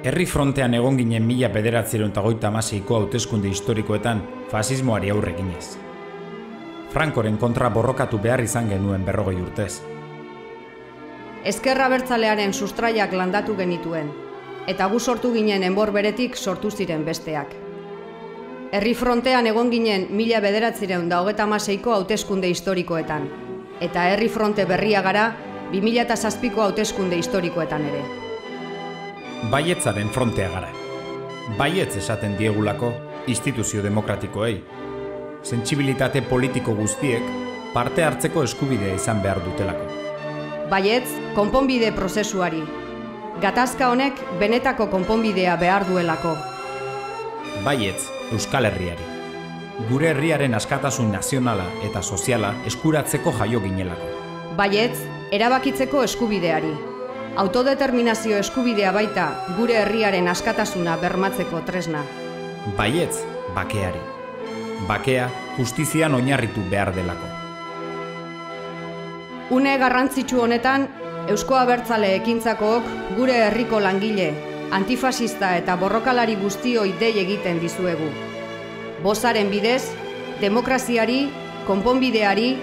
Herri frontean egon ginen 1936ko hauteskunde historikoetan fasismoari aurre eginez. Francoren kontra borrokatu behar izan genuen 40 urtez. Ezker Abertzalearen sustraiak landatu genituen, eta gu sortu ginen enbor beretik sortu ziren besteak. Herri frontean egon ginen 1936ko hauteskunde historikoetan, eta herri fronte berria gara 2007ko hauteskunde historikoetan ere. Baietzaren frontea gara. Baietz esaten diegulako instituzio demokratikoei. Sentsibilitate politiko guztiek parte hartzeko eskubidea izan behar dutelako. Baietz, konponbide prozesuari. Gatazka honek benetako konponbidea behar duelako. Baietz, Euskal Herriari. Gure herriaren askatasun nazionala eta soziala eskuratzeko jaio ginelako. Baietz, erabakitzeko eskubideari. Autodeterminazio eskubidea baita gure herriaren askatasuna bermatzeko tresna. Baietz, bakeari. Bakea justizian oinarritu behar delako. Une garrantzitsu honetan, Eusko Abertzale ekintzakook gure herriko langile, antifasista eta borrokalari guztioi dei egiten dizuegu. Bozaren bidez, demokraziari, konponbideari,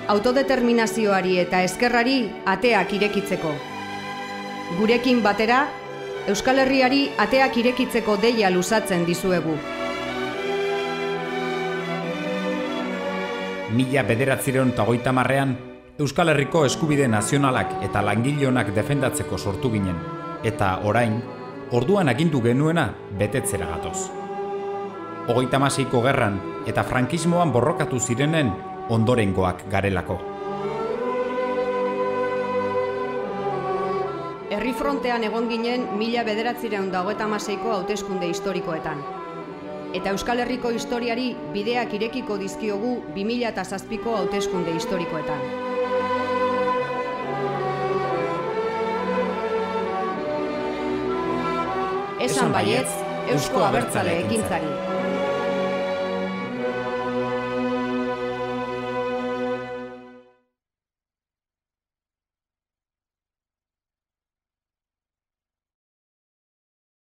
autodeterminazioari eta ezkerrari ateak irekitzeko. Gurekin batera, Euskal Herriari ateak irekitzeko deia luzatzen dizuegu. 1930ean, Euskal Herriko eskubide nazionalak eta langileonak defendatzeko sortu ginen, eta orain, orduan agindu genuena betetzera gatoz. 36ko gerran eta frankismoan borrokatu zirenen ondorengoak garelako. Herri frontean egon ginen 1936ko hauteskunde historikoetan. Eta Euskal Herriko historiari bideak irekiko dizkiogu 2007ko hauteskunde historikoetan. Esan baietz, Eusko Abertzale ekintzari.